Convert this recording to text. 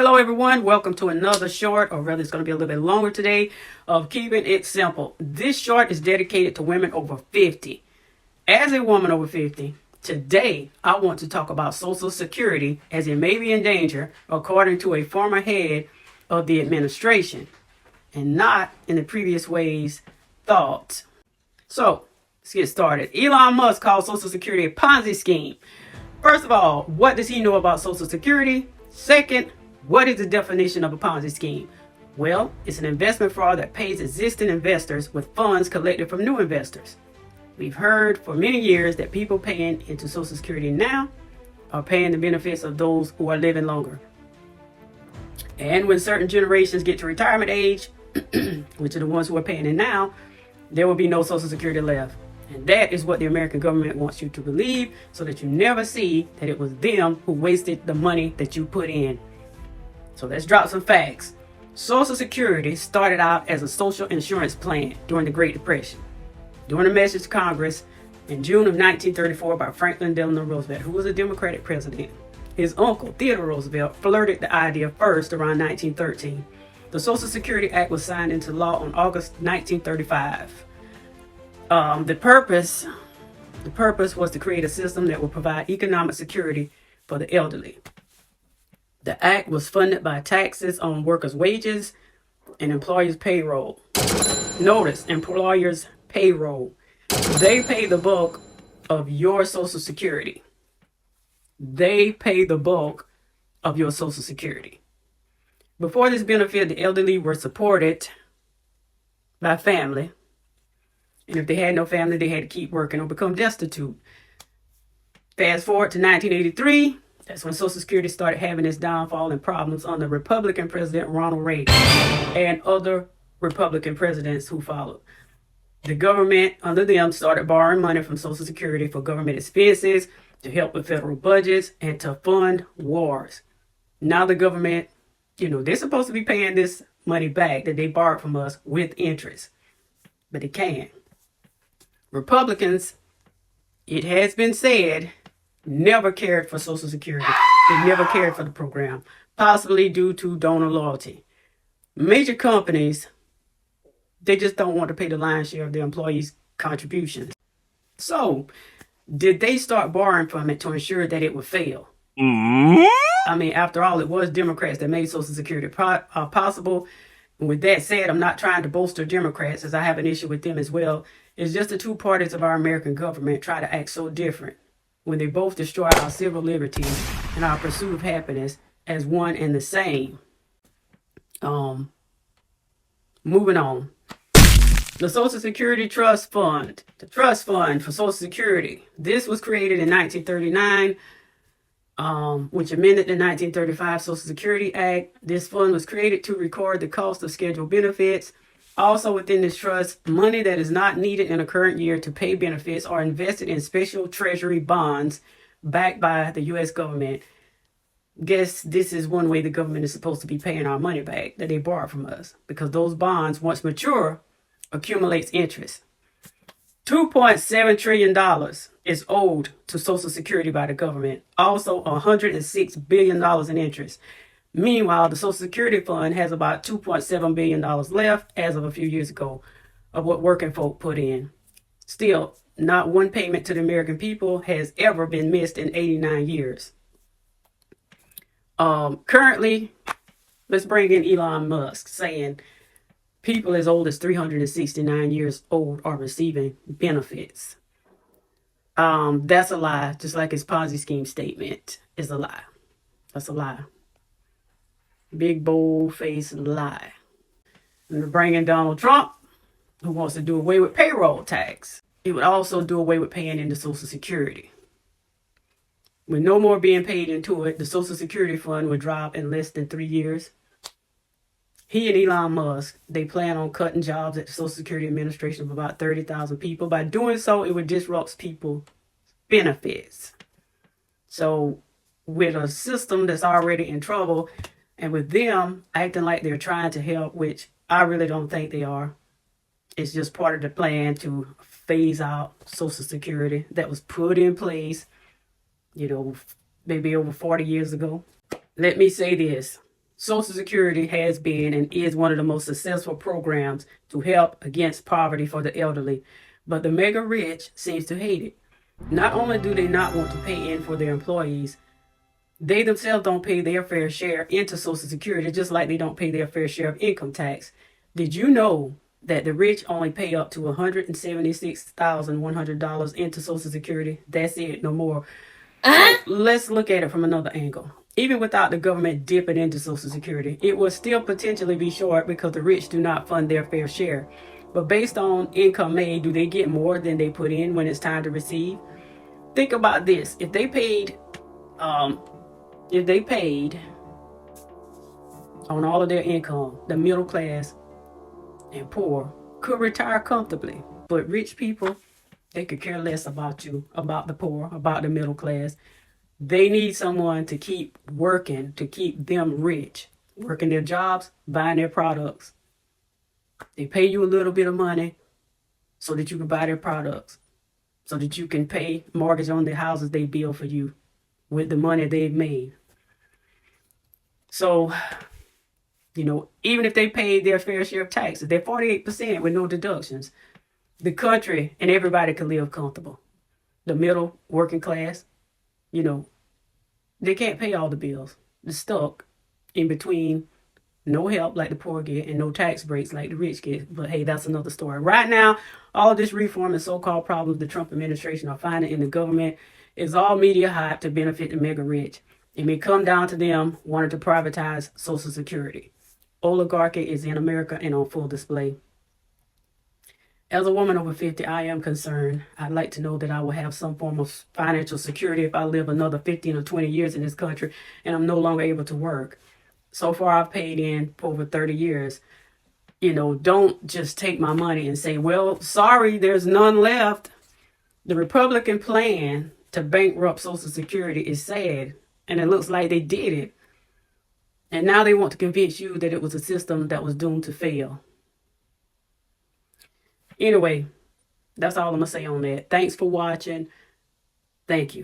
Hello everyone, welcome to another short, or rather it's going to be a little bit longer today, of Keeping It Simple. This short is dedicated to women over 50. As a woman over 50, today I want to talk about Social Security as it may be in danger according to a former head of the administration, and not in the previous ways thought. So, let's get started. Elon Musk calls Social Security a Ponzi scheme. First of all, what does he know about Social Security? Second, what is the definition of a Ponzi scheme? Well, it's an investment fraud that pays existing investors with funds collected from new investors. We've heard for many years that people paying into Social Security now are paying the benefits of those who are living longer. And when certain generations get to retirement age, which are the ones who are paying in now, there will be no Social Security left. And that is what the American government wants you to believe, so that you never see that it was them who wasted the money that you put in. So let's drop some facts. Social Security started out as a social insurance plan during the Great Depression. During a message to Congress in June of 1934 by Franklin Delano Roosevelt, who was a Democratic president, his uncle, Theodore Roosevelt, flirted the idea first around 1913. The Social Security Act was signed into law on August 1935. The purpose was to create a system that would provide economic security for the elderly. The act was funded by taxes on workers' wages and employers' payroll. Notice, employers' payroll. They pay the bulk of your Social Security. They pay the bulk of your Social Security. Before this benefit, the elderly were supported by family. And if they had no family, they had to keep working or become destitute. Fast forward to 1983. That's when Social Security started having its downfall and problems under Republican President Ronald Reagan and other Republican presidents who followed. The government under them started borrowing money from Social Security for government expenses, to help with federal budgets, and to fund wars. Now the government, they're supposed to be paying this money back that they borrowed from us with interest, but they can't. Republicans, it has been said, never cared for Social Security. They never cared for the program, possibly due to donor loyalty. Major companies, they just don't want to pay the lion's share of their employees' contributions. So, did they start borrowing from it to ensure that it would fail? I mean, after all, it was Democrats that made Social Security possible. And with that said, I'm not trying to bolster Democrats, as I have an issue with them as well. It's just the two parties of our American government try to act so different when they both destroy our civil liberties and our pursuit of happiness as one and the same. Moving on. The Social Security Trust Fund. The Trust Fund for Social Security. This was created in 1939, which amended the 1935 Social Security Act. This fund was created to record the cost of scheduled benefits. Also within this trust, money that is not needed in a current year to pay benefits are invested in special treasury bonds backed by the U.S. government. Guess this is one way the government is supposed to be paying our money back that they borrowed from us, because those bonds, once mature, accumulates interest. $2.7 trillion is owed to Social Security by the government. Also, $106 billion in interest. Meanwhile, the Social Security Fund has about $2.7 billion left as of a few years ago of what working folk put in. Still, not one payment to the American people has ever been missed in 89 years. Currently, let's bring in Elon Musk saying people as old as 369 years old are receiving benefits. That's a lie, just like his Ponzi scheme statement is a lie. That's a lie. Big, bold-faced lie. And we're bringing Donald Trump, who wants to do away with payroll tax. He would also do away with paying into Social Security. With no more being paid into it, the Social Security Fund would drop in less than 3 years. He and Elon Musk, they plan on cutting jobs at the Social Security Administration of about 30,000 people. By doing so, it would disrupt people's benefits. So, with a system that's already in trouble, and with them acting like they're trying to help, which I really don't think they are. It's just part of the plan to phase out Social Security that was put in place, maybe over 40 years ago. Let me say this. Social Security has been and is one of the most successful programs to help against poverty for the elderly, but the mega rich seems to hate it. Not only do they not want to pay in for their employees, they themselves don't pay their fair share into Social Security, just like they don't pay their fair share of income tax. Did you know that the rich only pay up to $176,100 into Social Security? That's it, no more. So let's look at it from another angle. Even without the government dipping into Social Security, it will still potentially be short because the rich do not fund their fair share. But based on income made, do they get more than they put in when it's time to receive? Think about this. If they paid on all of their income, the middle class and poor could retire comfortably. But rich people, they could care less about you, about the poor, about the middle class. They need someone to keep working, to keep them rich, working their jobs, buying their products. They pay you a little bit of money so that you can buy their products, so that you can pay mortgage on the houses they build for you with the money they've made. So, even if they paid their fair share of taxes, they're 48% with no deductions, the country and everybody can live comfortable. The middle, working class, they can't pay all the bills. They're stuck in between no help like the poor get and no tax breaks like the rich get. But hey, that's another story. Right now, all this reform and so-called problems the Trump administration are finding in the government is all media hype to benefit the mega rich. It may come down to them wanting to privatize Social Security. Oligarchy is in America and on full display. As a woman over 50, I am concerned. I'd like to know that I will have some form of financial security if I live another 15 or 20 years in this country and I'm no longer able to work. So far, I've paid in for over 30 years. Don't just take my money and say, well, sorry, there's none left. The Republican plan to bankrupt Social Security is sad, and it looks like they did it. And now they want to convince you that it was a system that was doomed to fail. Anyway, that's all I'm going to say on that. Thanks for watching. Thank you.